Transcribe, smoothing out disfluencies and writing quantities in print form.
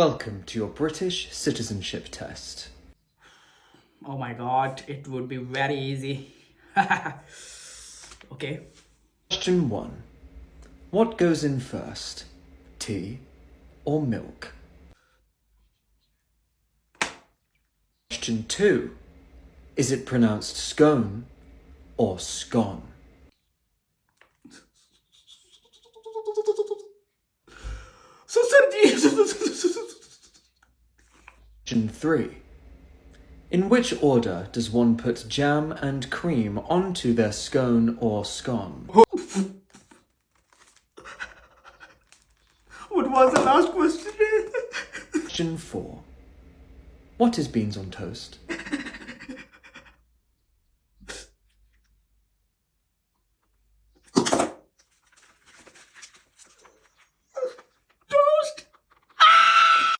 Welcome to your British citizenship test. Oh my god, it would be very easy. Okay. Question 1. What goes in first? Tea or milk? Question 2. Is it pronounced scone or scone? Question 3. In which order does one put jam and cream onto their scone or scone? What was the last question? Question 4. What is beans on toast?